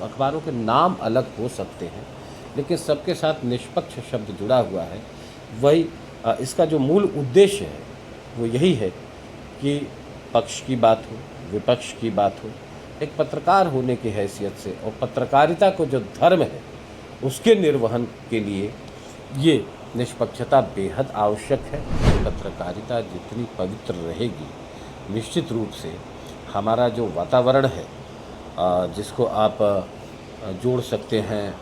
अखबारों के नाम अलग हो सकते हैं, लेकिन सबके साथ निष्पक्ष शब्द जुड़ा हुआ है। वही इसका जो मूल उद्देश्य है वो यही है कि पक्ष की बात हो, विपक्ष की बात हो, एक पत्रकार होने की हैसियत से और पत्रकारिता को जो धर्म है उसके निर्वहन के लिए ये निष्पक्षता बेहद आवश्यक है। पत्रकारिता जितनी पवित्र रहेगी, निश्चित रूप से हमारा जो वातावरण है जिसको आप जोड़ सकते हैं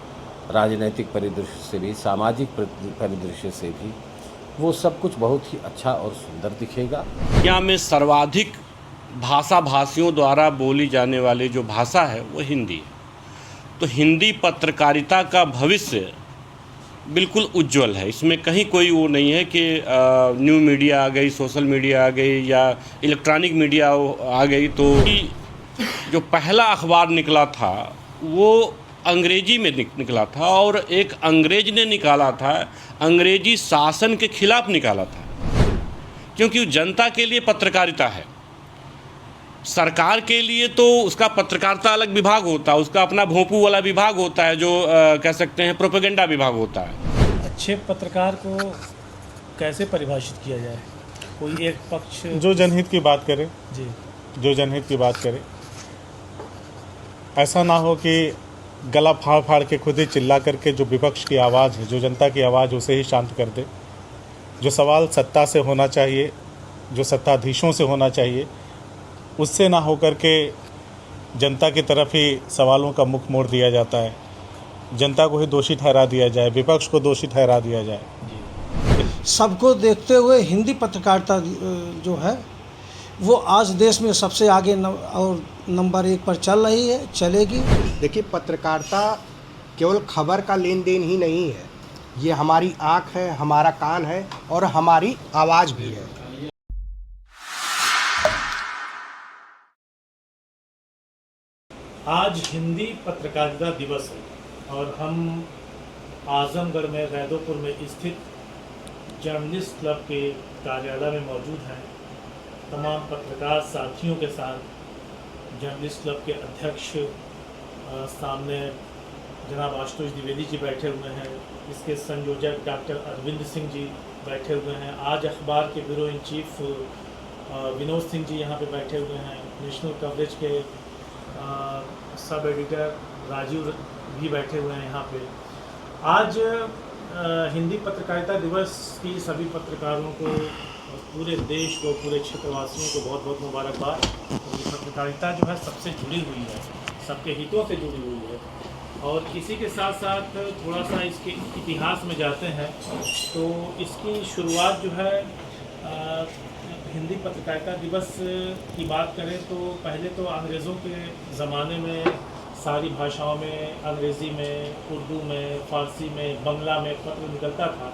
राजनैतिक परिदृश्य से भी, सामाजिक परिदृश्य से भी, वो सब कुछ बहुत ही अच्छा और सुंदर दिखेगा। दुनिया में सर्वाधिक भाषियों द्वारा बोली जाने वाली जो भाषा है वो हिंदी है। तो हिंदी पत्रकारिता का भविष्य बिल्कुल उज्जवल है। इसमें कहीं कोई वो नहीं है कि न्यू मीडिया आ गई, सोशल मीडिया आ गई या इलेक्ट्रॉनिक मीडिया आ गई तो जो पहला अखबार निकला था वो अंग्रेजी में निकला था और एक अंग्रेज ने निकाला था, अंग्रेजी शासन के खिलाफ निकाला था, क्योंकि जनता के लिए पत्रकारिता है। सरकार के लिए तो उसका पत्रकारिता अलग विभाग होता है, उसका अपना भोंपू वाला विभाग होता है जो कह सकते हैं प्रोपेगेंडा विभाग होता है। अच्छे पत्रकार को कैसे परिभाषित किया जाए? कोई एक पक्ष जो जनहित की बात करे जी, जो जनहित की बात करे, ऐसा ना हो कि गला फाड़ फाड़ के खुद ही चिल्ला करके जो विपक्ष की आवाज़ है, जो जनता की आवाज़, उसे ही शांत कर दे। जो सवाल सत्ता से होना चाहिए, जो सत्ताधीशों से होना चाहिए, उससे ना होकर के जनता की तरफ ही सवालों का मुख मोड़ दिया जाता है। जनता को ही दोषी ठहरा दिया जाए, विपक्ष को दोषी ठहरा दिया जाए। सबको देखते हुए हिंदी पत्रकारिता जो है वो आज देश में सबसे आगे और नंबर 1 पर चल रही है, चलेगी। देखिए, पत्रकारिता केवल खबर का लेन देन ही नहीं है, ये हमारी आँख है, हमारा कान है और हमारी आवाज़ भी है। आज हिंदी पत्रकारिता दिवस है और हम आजमगढ़ में रैदोपुर में स्थित जर्नलिस्ट क्लब के कार्यालय में मौजूद हैं। तमाम पत्रकार साथियों के साथ जर्नलिस्ट क्लब के अध्यक्ष सामने जनाब आशुतोष द्विवेदी जी बैठे हुए हैं, इसके संयोजक डॉक्टर अरविंद सिंह जी बैठे हुए हैं, आज अखबार के bureau in chief Vinod Singh ji यहाँ पे बैठे हुए हैं, नेशनल कवरेज के सब एडिटर राजीव भी बैठे हुए हैं यहाँ पे। आज हिंदी पत्रकारिता दिवस की सभी पत्रकारों को, पूरे देश को, पूरे क्षेत्रवासियों को बहुत बहुत मुबारकबाद। तो पत्रकारिता जो है सबसे जुड़ी हुई है, सबके हितों से जुड़ी हुई है। और इसी के साथ साथ थोड़ा सा इसके इतिहास में जाते हैं तो इसकी शुरुआत जो है हिंदी पत्रकारिता दिवस की बात करें तो पहले तो अंग्रेज़ों के ज़माने में सारी भाषाओं में, अंग्रेज़ी में, उर्दू में, फ़ारसी में, बंगला में पत्र निकलता था,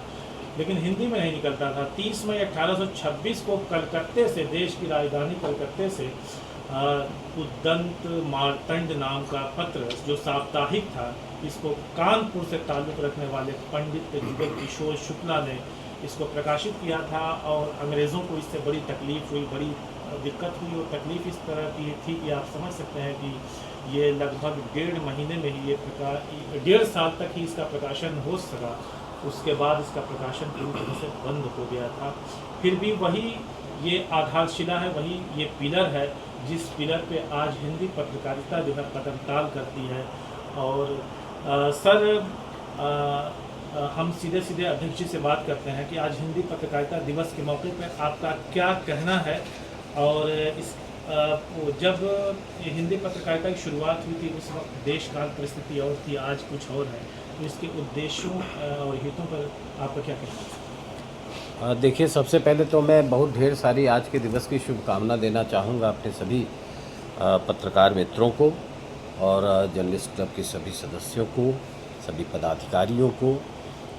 लेकिन हिंदी में नहीं निकलता था। 30 मई 1826 को कलकत्ते से, देश की राजधानी कलकत्ते से, उद्दंत मार्तंड नाम का पत्र जो साप्ताहिक था, इसको कानपुर से ताल्लुक़ रखने वाले पंडित जुगल किशोर शुक्ला ने इसको प्रकाशित किया था। और अंग्रेज़ों को इससे बड़ी तकलीफ़ हुई, बड़ी दिक्कत हुई। और तकलीफ़ इस तरह की थी कि आप समझ सकते हैं कि ये लगभग 1.5 महीने में ही ये 1.5 साल तक ही इसका प्रकाशन हो सका। उसके बाद इसका प्रकाशन पूरी तरह से बंद हो गया था। फिर भी वही ये आधारशिला है, वही ये पिलर है जिस पिलर पे आज हिंदी पत्रकारिता जो है कदम ताल करती है। और हम सीधे सीधे अध्यक्ष जी से बात करते हैं कि आज हिंदी पत्रकारिता दिवस के मौके पर आपका क्या कहना है। और जब हिंदी पत्रकारिता की शुरुआत हुई थी उस वक्त देश काल परिस्थिति और थी, आज कुछ और है, तो इसके उद्देश्यों और हितों पर आपका क्या कहना है? देखिए, सबसे पहले तो मैं बहुत ढेर सारी आज के दिवस की शुभकामना देना चाहूँगा अपने सभी पत्रकार मित्रों को और जर्नलिस्ट क्लब के सभी सदस्यों को, सभी पदाधिकारियों को,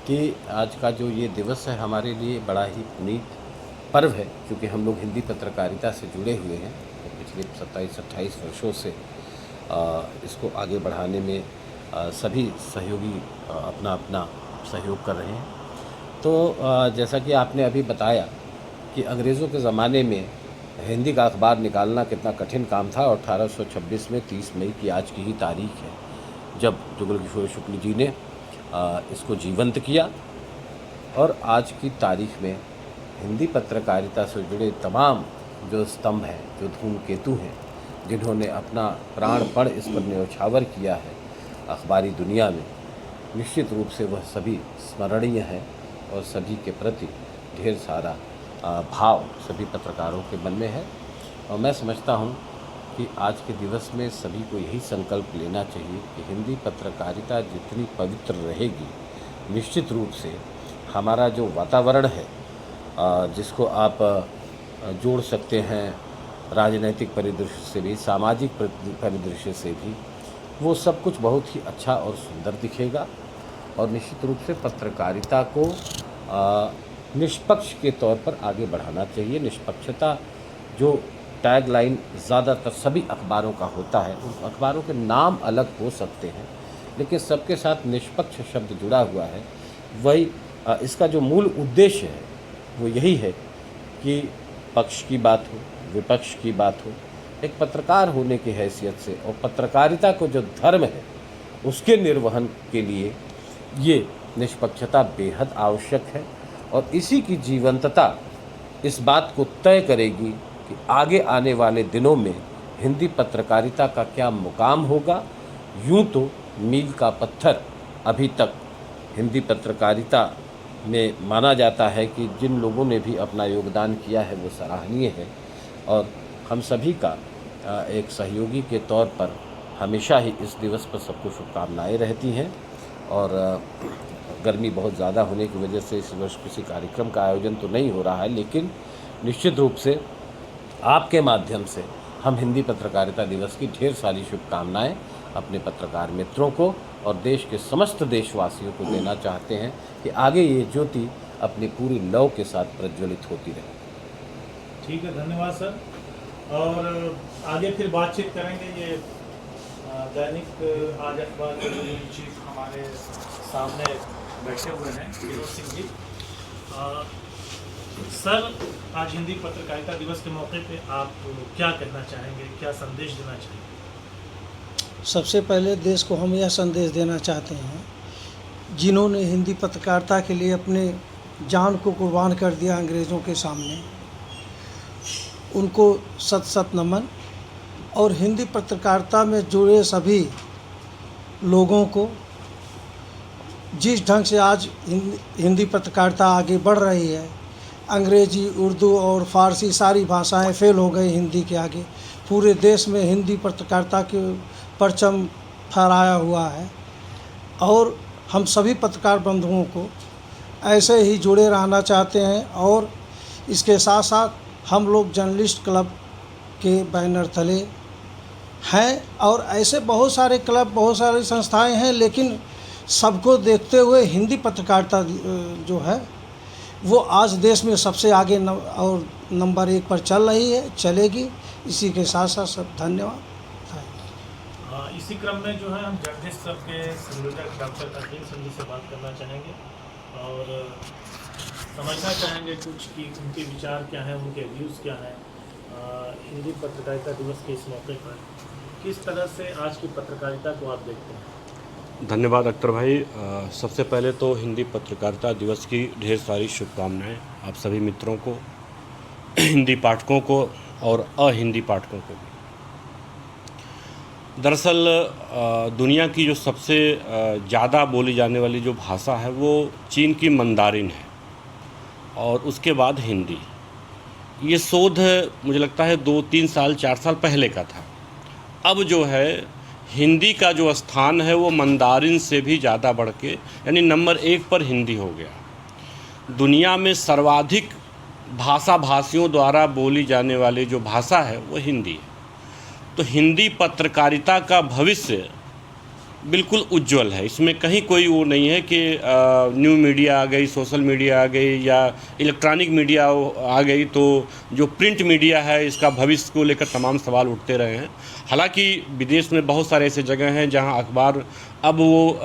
कि आज का जो ये दिवस है हमारे लिए बड़ा ही पुनीत पर्व है, क्योंकि हम लोग हिंदी पत्रकारिता से जुड़े हुए हैं और पिछले 27-28 वर्षों से इसको आगे बढ़ाने में सभी सहयोगी अपना अपना सहयोग कर रहे हैं। तो जैसा कि आपने अभी बताया कि अंग्रेज़ों के ज़माने में हिंदी का अखबार निकालना कितना कठिन काम था और 1826 में 30 मई की आज की ही तारीख है जब जुगल किशोर शुक्ल जी ने इसको जीवंत किया। और आज की तारीख में हिंदी पत्रकारिता से जुड़े तमाम जो स्तंभ हैं, जो धूमकेतु हैं, जिन्होंने अपना प्राणपण इस पर न्यौछावर किया है अखबारी दुनिया में, निश्चित रूप से वह सभी स्मरणीय हैं और सभी के प्रति ढेर सारा भाव सभी पत्रकारों के मन में है। और मैं समझता हूँ कि आज के दिवस में सभी को यही संकल्प लेना चाहिए कि हिंदी पत्रकारिता जितनी पवित्र रहेगी, निश्चित रूप से हमारा जो वातावरण है, जिसको आप जोड़ सकते हैं राजनीतिक परिदृश्य से भी, सामाजिक परिदृश्य से भी, वो सब कुछ बहुत ही अच्छा और सुंदर दिखेगा। और निश्चित रूप से पत्रकारिता को निष्पक्ष के तौर पर आगे बढ़ाना चाहिए। निष्पक्षता जो टैगलाइन ज़्यादातर सभी अखबारों का होता है, उन अखबारों के नाम अलग हो सकते हैं, लेकिन सबके साथ निष्पक्ष शब्द जुड़ा हुआ है। वही इसका जो मूल उद्देश्य है वो यही है कि पक्ष की बात हो, विपक्ष की बात हो, एक पत्रकार होने की हैसियत से और पत्रकारिता को जो धर्म है उसके निर्वहन के लिए ये निष्पक्षता बेहद आवश्यक है। और इसी की जीवंतता इस बात को तय करेगी कि आगे आने वाले दिनों में हिंदी पत्रकारिता का क्या मुकाम होगा। यूँ तो मील का पत्थर अभी तक हिंदी पत्रकारिता में माना जाता है कि जिन लोगों ने भी अपना योगदान किया है वो सराहनीय है, और हम सभी का एक सहयोगी के तौर पर हमेशा ही इस दिवस पर सबको शुभकामनाएं रहती हैं। और गर्मी बहुत ज़्यादा होने की वजह से इस वर्ष किसी कार्यक्रम का आयोजन तो नहीं हो रहा है, लेकिन निश्चित रूप से आपके माध्यम से हम हिंदी पत्रकारिता दिवस की ढेर सारी शुभकामनाएं अपने पत्रकार मित्रों को और देश के समस्त देशवासियों को देना चाहते हैं कि आगे ये ज्योति अपनी पूरी लौ के साथ प्रज्वलित होती रहे। ठीक है, धन्यवाद सर। और आगे फिर बातचीत करेंगे। ये दैनिक आज अखबार के चीफ हमारे सामने बैठे हुए हैं, विनोद सिंह जी। सर, आज हिंदी पत्रकारिता दिवस के मौके पे आप क्या कहना चाहेंगे, क्या संदेश देना चाहेंगे? सबसे पहले देश को हम यह संदेश देना चाहते हैं, जिन्होंने हिंदी पत्रकारिता के लिए अपने जान को कुर्बान कर दिया अंग्रेज़ों के सामने, उनको सत सत नमन। और हिंदी पत्रकारिता में जुड़े सभी लोगों को, जिस ढंग से आज हिंदी पत्रकारिता आगे बढ़ रही है, अंग्रेज़ी, उर्दू और फ़ारसी सारी भाषाएं फेल हो गई हिंदी के आगे। पूरे देश में हिंदी पत्रकारिता के परचम फहराया हुआ है और हम सभी पत्रकार बंधुओं को ऐसे ही जुड़े रहना चाहते हैं। और इसके साथ साथ हम लोग जर्नलिस्ट क्लब के बैनर तले हैं और ऐसे बहुत सारे क्लब, बहुत सारी संस्थाएं हैं, लेकिन सबको देखते हुए हिंदी पत्रकारिता जो है वो आज देश में सबसे आगे और नंबर 1 पर चल रही है, चलेगी। इसी के साथ साथ सब धन्यवाद। इसी क्रम में जो है हम जर्नलिस्ट सब के संयोजक डॉक्टर अकीम संधि से बात करना चाहेंगे और समझना चाहेंगे कुछ कि उनके विचार क्या हैं, उनके व्यूज़ क्या हैं हिंदी पत्रकारिता दिवस के इस मौके पर। किस तरह से आज की पत्रकारिता को आप देखते हैं? धन्यवाद अख्तर भाई। सबसे पहले तो हिंदी पत्रकारिता दिवस की ढेर सारी शुभकामनाएं आप सभी मित्रों को, हिंदी पाठकों को और अहिंदी पाठकों को भी। दरअसल दुनिया की जो सबसे ज़्यादा बोली जाने वाली जो भाषा है वो चीन की मंदारिन है और उसके बाद हिंदी। ये शोध मुझे लगता है 2-3 साल 4 साल पहले का था। अब जो है हिंदी का जो स्थान है वो मंदारिन से भी ज़्यादा बढ़ के यानी नंबर 1 पर हिंदी हो गया। दुनिया में सर्वाधिक भाषियों द्वारा बोली जाने वाली जो भाषा है वो हिंदी है। तो हिंदी पत्रकारिता का भविष्य बिल्कुल उज्जवल है। इसमें कहीं कोई वो नहीं है कि न्यू मीडिया आ गई, सोशल मीडिया आ गई या इलेक्ट्रॉनिक मीडिया आ गई तो जो प्रिंट मीडिया है इसका भविष्य को लेकर तमाम सवाल उठते रहे हैं। हालांकि विदेश में बहुत सारे ऐसे जगह हैं जहां अखबार अब वो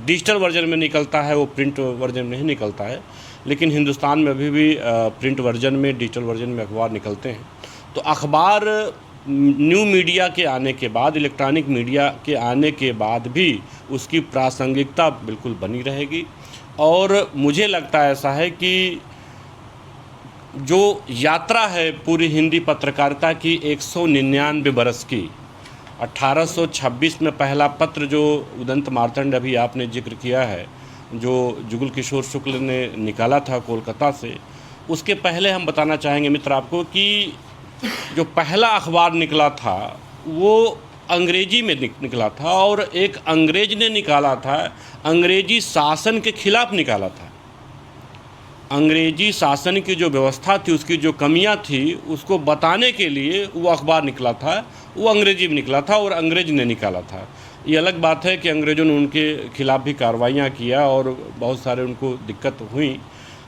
डिजिटल वर्जन में निकलता है, वो प्रिंट वर्जन में नहीं निकलता है, लेकिन हिंदुस्तान में अभी भी प्रिंट वर्जन में, डिजिटल वर्जन में अखबार निकलते हैं। तो अखबार न्यू मीडिया के आने के बाद, इलेक्ट्रॉनिक मीडिया के आने के बाद भी उसकी प्रासंगिकता बिल्कुल बनी रहेगी। और मुझे लगता है ऐसा है कि जो यात्रा है पूरी हिंदी पत्रकारिता की 199 बरस की, 1826 में पहला पत्र जो उदंत मार्तंड अभी आपने जिक्र किया है, जो जुगल किशोर शुक्ल ने निकाला था कोलकाता से, उसके पहले हम बताना चाहेंगे मित्र आपको कि जो पहला अखबार निकला था वो अंग्रेजी में निकला था, और एक अंग्रेज ने निकाला था, अंग्रेजी शासन के खिलाफ निकाला था। अंग्रेजी शासन की जो व्यवस्था थी, उसकी जो कमियां थी, उसको बताने के लिए वो अखबार निकला था। वो अंग्रेजी में निकला था और अंग्रेज ने निकाला था। ये अलग बात है कि अंग्रेज़ों ने उनके खिलाफ भी कार्रवाइयाँ किया और बहुत सारे उनको दिक्कत हुई,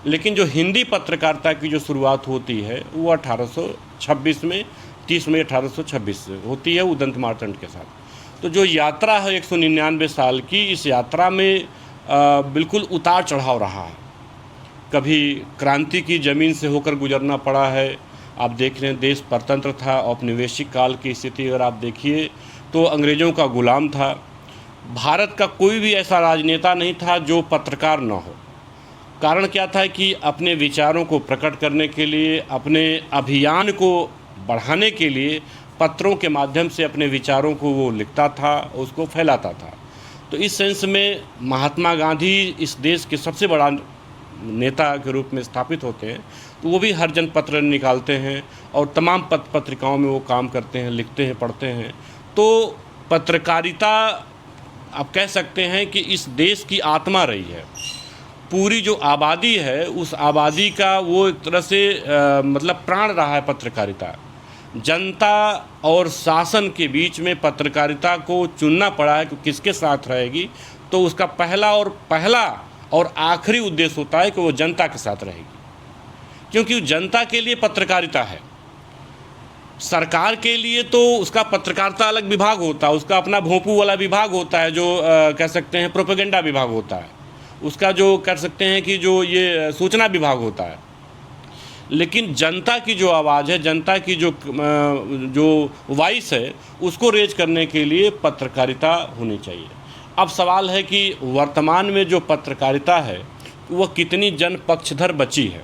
लेकिन जो हिंदी पत्रकारिता की जो शुरुआत होती है वो 1826 में 30 मई 1826 से होती है उदंत मार्तंड के साथ। तो जो यात्रा है 199 साल की, इस यात्रा में बिल्कुल उतार चढ़ाव रहा है। कभी क्रांति की ज़मीन से होकर गुजरना पड़ा है। आप देख रहे हैं देश परतंत्र था, औपनिवेशिक काल की स्थिति अगर आप देखिए तो अंग्रेज़ों का गुलाम था। भारत का कोई भी ऐसा राजनेता नहीं था जो पत्रकार न हो। कारण क्या था कि अपने विचारों को प्रकट करने के लिए, अपने अभियान को बढ़ाने के लिए पत्रों के माध्यम से अपने विचारों को वो लिखता था, उसको फैलाता था। तो इस सेंस में महात्मा गांधी इस देश के सबसे बड़ा नेता के रूप में स्थापित होते हैं। तो वो भी हर जनपत्र निकालते हैं और तमाम पत्रिकाओं में वो काम करते हैं, लिखते हैं, पढ़ते हैं। तो पत्रकारिता आप कह सकते हैं कि इस देश की आत्मा रही है। पूरी जो आबादी है उस आबादी का वो एक तरह से मतलब प्राण रहा है पत्रकारिता। जनता और शासन के बीच में पत्रकारिता को चुनना पड़ा है कि किसके साथ रहेगी, तो उसका पहला और आखिरी उद्देश्य होता है कि वो जनता के साथ रहेगी, क्योंकि जनता के लिए पत्रकारिता है। सरकार के लिए तो उसका पत्रकारिता अलग विभाग होता है, उसका अपना भोंपू वाला विभाग होता है, जो कह सकते हैं प्रोपेगेंडा विभाग होता है, उसका जो कर सकते हैं कि जो ये सूचना विभाग होता है। लेकिन जनता की जो आवाज़ है, जनता की जो वॉइस है, उसको रेज करने के लिए पत्रकारिता होनी चाहिए। अब सवाल है कि वर्तमान में जो पत्रकारिता है वह कितनी जनपक्षधर बची है।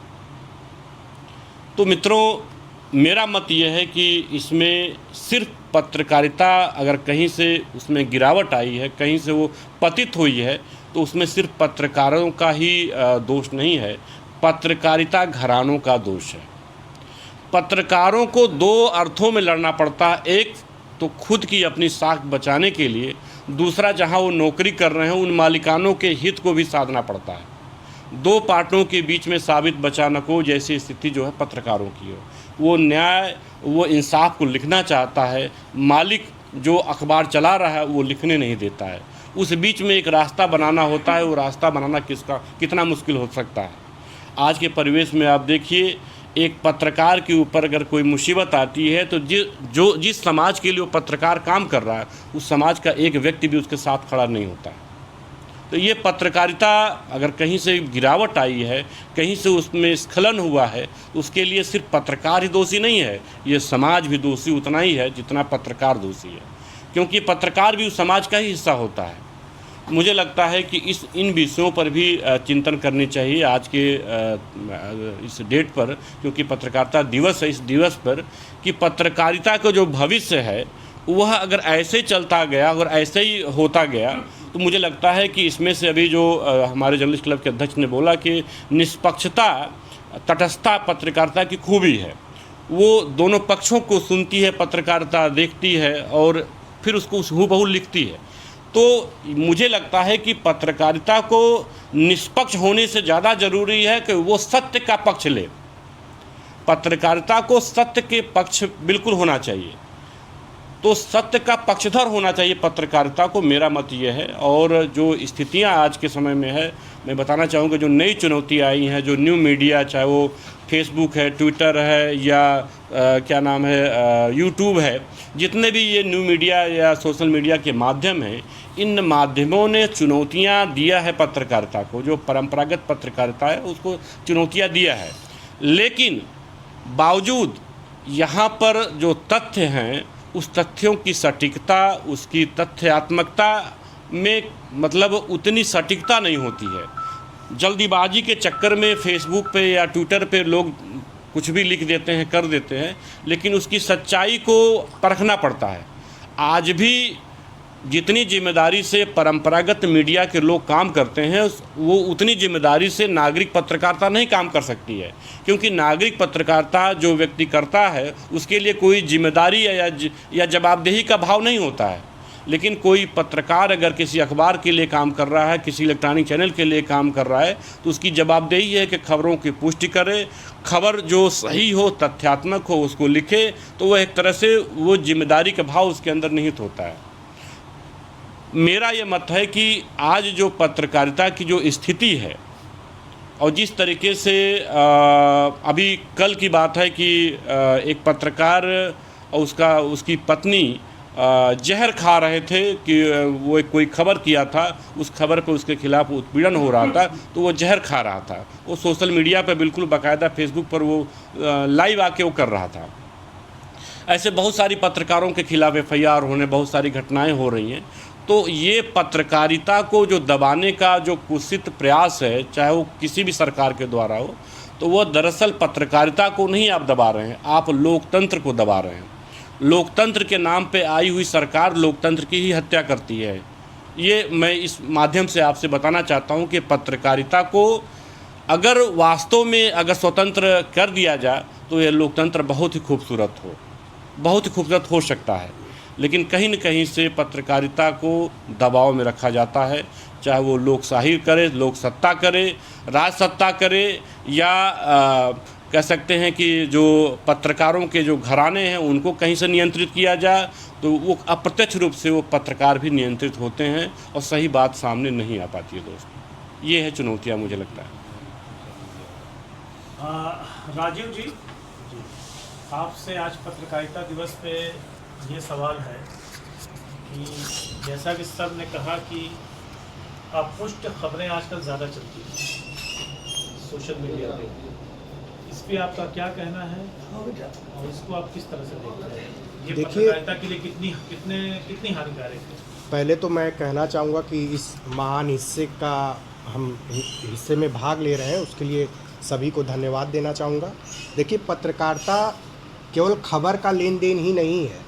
तो मित्रों, मेरा मत यह है कि इसमें सिर्फ पत्रकारिता अगर कहीं से उसमें गिरावट आई है, कहीं से वो पतित हुई है, तो उसमें सिर्फ पत्रकारों का ही दोष नहीं है, पत्रकारिता घरानों का दोष है। पत्रकारों को दो अर्थों में लड़ना पड़ता है। एक तो खुद की अपनी साख बचाने के लिए, दूसरा जहां वो नौकरी कर रहे हैं उन मालिकानों के हित को भी साधना पड़ता है। दो पार्टों के बीच में साबित बचा न को जैसी स्थिति जो है पत्रकारों की हो। वो न्याय, वो इंसाफ को लिखना चाहता है, मालिक जो अखबार चला रहा है वो लिखने नहीं देता है। उस बीच में एक रास्ता बनाना होता है, वो रास्ता बनाना कितना मुश्किल हो सकता है। आज के परिवेश में आप देखिए, एक पत्रकार के ऊपर अगर कोई मुसीबत आती है तो जिस समाज के लिए वो पत्रकार काम कर रहा है, उस समाज का एक व्यक्ति भी उसके साथ खड़ा नहीं होता है। तो ये पत्रकारिता अगर कहीं से गिरावट आई है, कहीं से उसमें स्खलन हुआ है, उसके लिए सिर्फ पत्रकार ही दोषी नहीं है, ये समाज भी दोषी उतना ही है जितना पत्रकार दोषी है, क्योंकि पत्रकार भी उस समाज का ही हिस्सा होता है। मुझे लगता है कि इन विषयों पर भी चिंतन करनी चाहिए आज के इस डेट पर, क्योंकि पत्रकारिता दिवस है। इस दिवस पर कि पत्रकारिता का जो भविष्य है वह अगर ऐसे चलता गया, अगर ऐसे ही होता गया, तो मुझे लगता है कि इसमें से अभी जो हमारे जर्नलिस्ट क्लब के अध्यक्ष ने बोला कि निष्पक्षता, तटस्थता पत्रकारिता की खूबी है। वो दोनों पक्षों को सुनती है पत्रकारिता, देखती है और फिर उसको हूबहू लिखती है। तो मुझे लगता है कि पत्रकारिता को निष्पक्ष होने से ज़्यादा ज़रूरी है कि वो सत्य का पक्ष ले। पत्रकारिता को सत्य के पक्ष बिल्कुल होना चाहिए, तो सत्य का पक्षधर होना चाहिए पत्रकारिता को, मेरा मत ये है। और जो स्थितियां आज के समय में है, मैं बताना चाहूँगा जो नई चुनौतियां आई हैं, जो न्यू मीडिया, चाहे वो फेसबुक है, ट्विटर है या क्या नाम है यूट्यूब है, जितने भी ये न्यू मीडिया या सोशल मीडिया के माध्यम हैं, इन माध्यमों ने चुनौतियां दिया है पत्रकारिता को। जो परंपरागत पत्रकारिता है उसको चुनौतियां दिया है, लेकिन बावजूद यहाँ पर जो तथ्य हैं उस तथ्यों की सटीकता, उसकी तथ्यात्मकता में मतलब उतनी सटीकता नहीं होती है। जल्दीबाजी के चक्कर में फेसबुक पे या ट्विटर पे लोग कुछ भी लिख देते हैं, कर देते हैं, लेकिन उसकी सच्चाई को परखना पड़ता है। आज भी जितनी जिम्मेदारी से परंपरागत मीडिया के लोग काम करते हैं वो उतनी जिम्मेदारी से नागरिक पत्रकारिता नहीं काम कर सकती है, क्योंकि नागरिक पत्रकारिता जो व्यक्ति करता है उसके लिए कोई जिम्मेदारी या जवाबदेही का भाव नहीं होता है। लेकिन कोई पत्रकार अगर किसी अखबार के लिए काम कर रहा है, किसी इलेक्ट्रॉनिक चैनल के लिए काम कर रहा है, तो उसकी जवाबदेही है कि खबरों की पुष्टि करे, खबर जो सही हो, तथ्यात्मक हो, उसको लिखे। तो वह एक तरह से वो जिम्मेदारी का भाव उसके अंदर निहित होता है। मेरा ये मत है कि आज जो पत्रकारिता की जो स्थिति है और जिस तरीके से अभी कल की बात है कि एक पत्रकार और उसकी पत्नी जहर खा रहे थे कि वो कोई खबर किया था, उस खबर पे उसके खिलाफ उत्पीड़न हो रहा था, तो वो जहर खा रहा था। वो सोशल मीडिया पे बिल्कुल बाकायदा फेसबुक पर वो लाइव आके वो कर रहा था। ऐसे बहुत सारी पत्रकारों के खिलाफ FIR होने, बहुत सारी घटनाएं हो रही हैं। तो ये पत्रकारिता को जो दबाने का जो कुत्सित प्रयास है, चाहे वो किसी भी सरकार के द्वारा हो, तो वह दरअसल पत्रकारिता को नहीं आप दबा रहे हैं, आप लोकतंत्र को दबा रहे हैं। लोकतंत्र के नाम पे आई हुई सरकार लोकतंत्र की ही हत्या करती है। ये मैं इस माध्यम से आपसे बताना चाहता हूँ कि पत्रकारिता को अगर वास्तव में अगर स्वतंत्र कर दिया जाए तो ये लोकतंत्र बहुत ही खूबसूरत हो सकता है। लेकिन कहीं न कहीं से पत्रकारिता को दबाव में रखा जाता है, चाहे वो लोकशाही करे, लोक सत्ता करे, राज सत्ता करे, या कह सकते हैं कि जो पत्रकारों के जो घराने हैं उनको कहीं से नियंत्रित किया जाए, तो वो अप्रत्यक्ष रूप से वो पत्रकार भी नियंत्रित होते हैं और सही बात सामने नहीं आ पाती है। दोस्त, ये है चुनौतियाँ मुझे लगता है। राजीव जी, आपसे आज पत्रकारिता दिवस पे ये सवाल है कि जैसा कि सब ने कहा कि अपुष्ट खबरें आजकल ज़्यादा चलती हैं सोशल मीडिया पे, इस पे आपका क्या कहना है और इसको आप किस तरह से देखते हैं? ये पत्रकारिता के लिए कितनी हानिकारक है? पहले तो मैं कहना चाहूँगा कि इस महान हिस्से में भाग ले रहे हैं, उसके लिए सभी को धन्यवाद देना चाहूँगा। देखिए, पत्रकारिता केवल खबर का लेन देन ही नहीं है,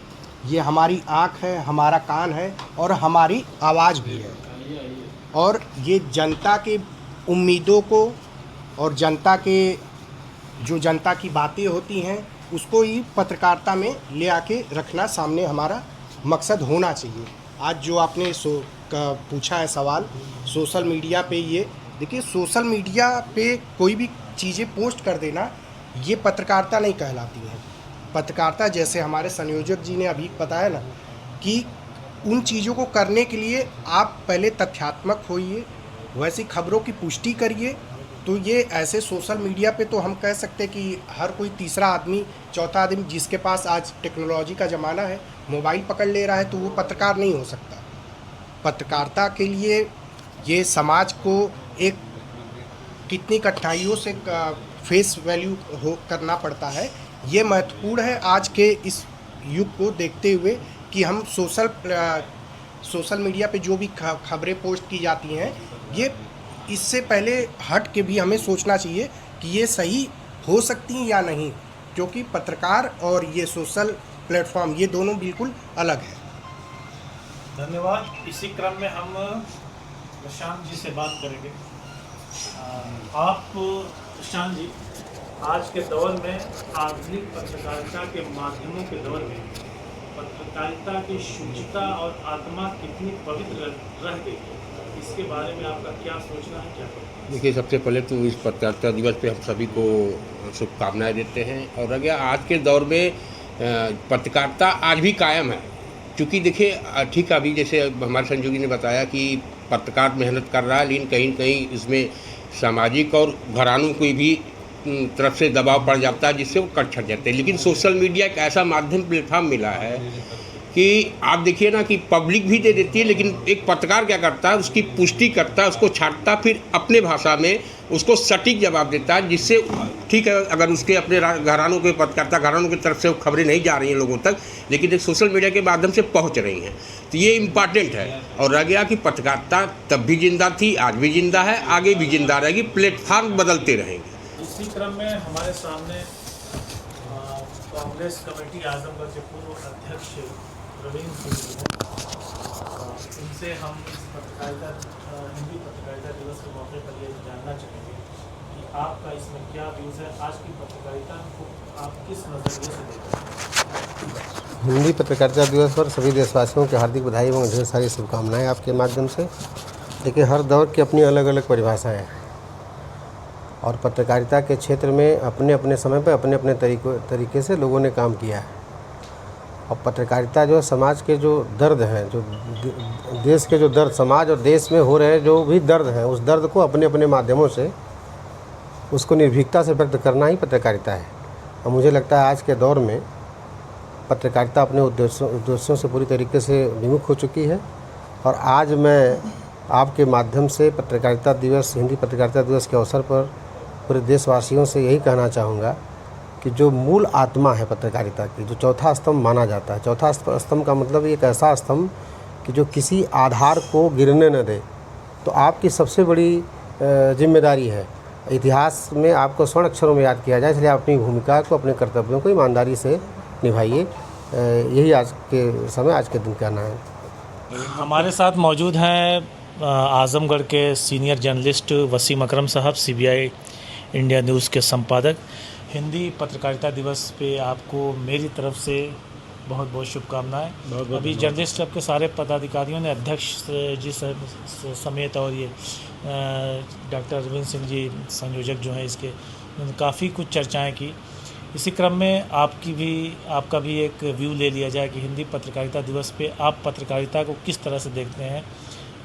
ये हमारी आँख है, हमारा कान है और हमारी आवाज़ भी है। और ये जनता के उम्मीदों को और जनता की बातें होती हैं उसको ही पत्रकारिता में ले आके रखना सामने हमारा मकसद होना चाहिए। आज जो आपने पूछा है सवाल सोशल मीडिया पे, ये देखिए, सोशल मीडिया पे कोई भी चीज़ें पोस्ट कर देना ये पत्रकारिता नहीं कहलाती है। पत्रकारिता, जैसे हमारे संयोजक जी ने अभी बताया ना, कि उन चीज़ों को करने के लिए आप पहले तथ्यात्मक होइए, वैसी खबरों की पुष्टि करिए। तो ये ऐसे सोशल मीडिया पे तो हम कह सकते हैं कि हर कोई तीसरा आदमी, चौथा आदमी जिसके पास आज टेक्नोलॉजी का ज़माना है, मोबाइल पकड़ ले रहा है, तो वो पत्रकार नहीं हो सकता। पत्रकारिता के लिए ये समाज को एक कितनी कठिनाइयों से फेस वैल्यू करना पड़ता है, ये महत्वपूर्ण है आज के इस युग को देखते हुए कि हम सोशल मीडिया पे जो भी खबरें पोस्ट की जाती हैं, ये इससे पहले हट के भी हमें सोचना चाहिए कि ये सही हो सकती हैं या नहीं, क्योंकि पत्रकार और ये सोशल प्लेटफॉर्म ये दोनों बिल्कुल अलग है। धन्यवाद। इसी क्रम में हम प्रशांत जी से बात करेंगे। आप प्रशांत जी, आज के दौर में, आधुनिक पत्रकारिता के माध्यमों के दौर में पत्रकारिता की शुचिता और आत्मा कितनी पवित्र रह गई, इसके बारे में आपका क्या सोचना है, क्या? देखिए, सबसे पहले तो इस पत्रकारिता दिवस पे हम सभी को शुभकामनाएं देते हैं। और अगर आज के दौर में पत्रकारिता आज भी कायम है, क्योंकि देखिए, ठीक अभी जैसे हमारे संयोगी ने बताया कि पत्रकार मेहनत कर रहा है, लेकिन कहीं न कहीं इसमें सामाजिक और घरानों की भी तरफ से दबाव पड़ जाता है, जिससे वो कट छट जाते हैं। लेकिन सोशल मीडिया एक ऐसा माध्यम प्लेटफॉर्म मिला है कि आप देखिए ना कि पब्लिक भी दे देती है, लेकिन एक पत्रकार क्या करता है, उसकी पुष्टि करता है, उसको छांटता, फिर अपने भाषा में उसको सटीक जवाब देता है, जिससे ठीक है, अगर उसके अपने घरानों के पत्रकारिता घरानों की तरफ से वो खबरें नहीं जा रही हैं लोगों तक, लेकिन एक सोशल मीडिया के माध्यम से पहुंच रही हैं, तो ये इम्पॉर्टेंट है। और रह गया कि पत्रकारिता तब भी जिंदा थी, आज भी जिंदा है, आगे भी जिंदा रहेगी, प्लेटफार्म बदलते रहेंगे। इसी क्रम में हमारे सामने कांग्रेस कमेटी आजमगढ़ के पूर्व अध्यक्ष रवींद्र सिंह जी हैं। इनसे हम इस हिंदी पत्रकारिता दिवस के मौके पर ये जानना चाहेंगे कि आपका इसमें क्या व्यूज़ है, आज की पत्रकारिता को आप किस नज़रिए से देखते हैं? हिंदी पत्रकारिता दिवस पर सभी देशवासियों की हार्दिक बधाई एवं ढेर सारी शुभकामनाएं आपके माध्यम से। देखिए, हर दौर की अपनी अलग अलग परिभाषाएं हैं और पत्रकारिता के क्षेत्र में अपने अपने समय पर अपने अपने तरीके से लोगों ने काम किया है। और पत्रकारिता जो समाज के जो दर्द हैं, जो देश के जो दर्द, समाज और देश में हो रहे जो भी दर्द हैं, उस दर्द को अपने अपने माध्यमों से उसको निर्भीकता से व्यक्त करना ही पत्रकारिता है। और मुझे लगता है आज के दौर में पत्रकारिता अपने उद्देश्यों से पूरी तरीके से विमुख हो चुकी है। और आज मैं आपके माध्यम से पत्रकारिता दिवस, हिंदी पत्रकारिता दिवस के अवसर पर पूरे देशवासियों से यही कहना चाहूँगा कि जो मूल आत्मा है पत्रकारिता की, जो चौथा स्तंभ माना जाता है, चौथा स्तंभ का मतलब एक ऐसा स्तंभ कि जो किसी आधार को गिरने न दे, तो आपकी सबसे बड़ी जिम्मेदारी है। इतिहास में आपको स्वर्ण अक्षरों में याद किया जाए, इसलिए अपनी भूमिका को, अपने कर्तव्यों को ईमानदारी से निभाइए। यही आज के समय, आज के दिन कहना है। हमारे साथ मौजूद हैं आजमगढ़ के सीनियर जर्नलिस्ट वसीम अकरम साहब, CBI इंडिया न्यूज़ के संपादक। हिंदी पत्रकारिता दिवस पे आपको मेरी तरफ से बहुत बहुत शुभकामनाएं। अभी जर्नलिस्ट क्लब के सारे पदाधिकारियों ने, अध्यक्ष जी समेत और ये डॉक्टर रवींद्र सिंह जी संयोजक जो हैं इसके, काफ़ी कुछ चर्चाएं की। इसी क्रम में आपका भी एक व्यू ले लिया जाए कि हिंदी पत्रकारिता दिवस पे आप पत्रकारिता को किस तरह से देखते हैं,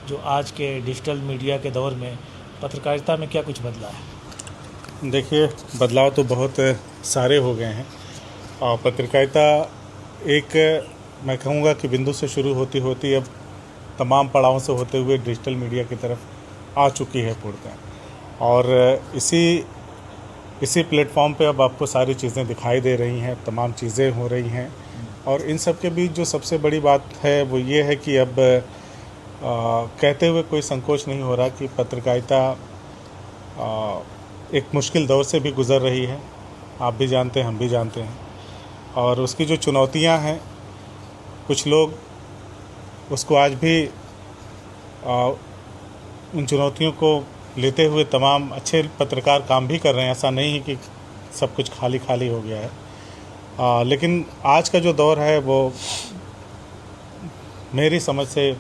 जो आज के डिजिटल मीडिया के दौर में पत्रकारिता में क्या कुछ बदला है? देखिए, बदलाव तो बहुत सारे हो गए हैं और पत्रकारिता एक, मैं कहूँगा कि बिंदु से शुरू होती होती अब तमाम पड़ावों से होते हुए डिजिटल मीडिया की तरफ आ चुकी है पूर्णतः। और इसी प्लेटफॉर्म पे अब आपको सारी चीज़ें दिखाई दे रही हैं, तमाम चीज़ें हो रही हैं। और इन सब के बीच जो सबसे बड़ी बात है वो ये है कि अब कहते हुए कोई संकोच नहीं हो रहा कि पत्रकारिता एक मुश्किल दौर से भी गुज़र रही है। आप भी जानते हैं, हम भी जानते हैं। और उसकी जो चुनौतियां हैं, कुछ लोग उसको आज भी उन चुनौतियों को लेते हुए तमाम अच्छे पत्रकार काम भी कर रहे हैं। ऐसा नहीं है कि सब कुछ खाली खाली हो गया है। लेकिन आज का जो दौर है वो मेरी समझ से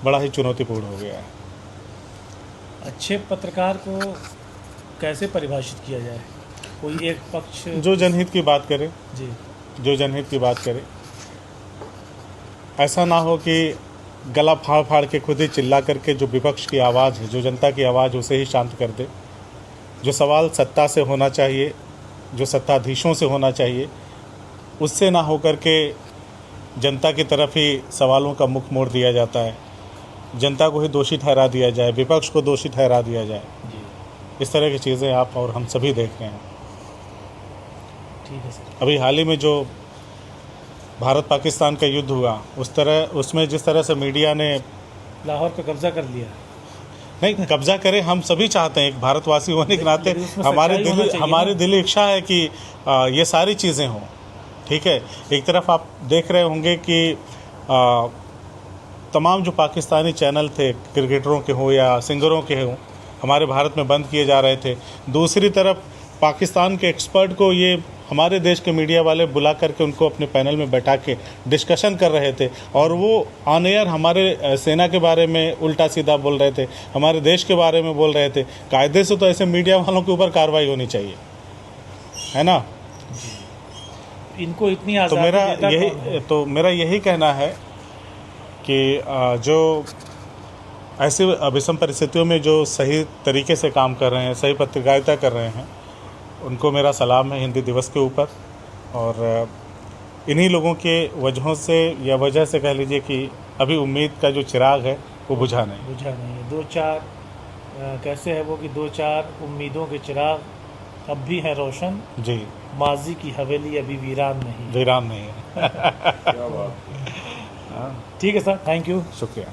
बड़ा ही चुनौतीपूर्ण हो गया है। अच्छे पत्रकार को कैसे परिभाषित किया जाए? कोई एक पक्ष जो जनहित की बात करे जी, जो जनहित की बात करे, ऐसा ना हो कि गला फाड़ फाड़ के खुद ही चिल्ला करके जो विपक्ष की आवाज़ है, जो जनता की आवाज़, उसे ही शांत कर दे। जो सवाल सत्ता से होना चाहिए, जो सत्ताधीशों से होना चाहिए, उससे ना होकर के जनता की तरफ ही सवालों का मुख मोड़ दिया जाता है। जनता को ही दोषी ठहरा दिया जाए, विपक्ष को दोषी ठहरा दिया जाए। इस तरह की चीज़ें आप और हम सभी देख रहे हैं। ठीक है सर। अभी हाल ही में जो भारत पाकिस्तान का युद्ध हुआ, उसमें जिस तरह से मीडिया ने लाहौर पे कब्जा कर लिया, नहीं कब्जा करे, हम सभी चाहते हैं, एक भारतवासी होने के नाते हमारी दिली इच्छा है कि ये सारी चीज़ें हों। ठीक है, एक तरफ आप देख रहे होंगे कि तमाम जो पाकिस्तानी चैनल थे, क्रिकेटरों के हों या सिंगरों के हों, हमारे भारत में बंद किए जा रहे थे। दूसरी तरफ पाकिस्तान के एक्सपर्ट को ये हमारे देश के मीडिया वाले बुला करके उनको अपने पैनल में बैठा के डिस्कशन कर रहे थे और वो ऑन एयर हमारे सेना के बारे में उल्टा सीधा बोल रहे थे, हमारे देश के बारे में बोल रहे थे। कायदे से तो ऐसे मीडिया वालों के ऊपर कार्रवाई होनी चाहिए, है ना। इनको इतनी आज़ादी तो मेरा यही कहना है कि जो ऐसी विषम परिस्थितियों में जो सही तरीके से काम कर रहे हैं, सही पत्रकारिता कर रहे हैं, उनको मेरा सलाम है हिंदी दिवस के ऊपर। और इन्हीं लोगों के वजहों से या वजह से कह लीजिए कि अभी उम्मीद का जो चिराग है वो बुझा नहीं है। दो चार कैसे है वो कि दो चार उम्मीदों के चिराग अब भी है रोशन, जी, माजी की हवेली अभी वीरान नहीं। वीरान नहीं है। ठीक है सर, थैंक यू। शुक्रिया।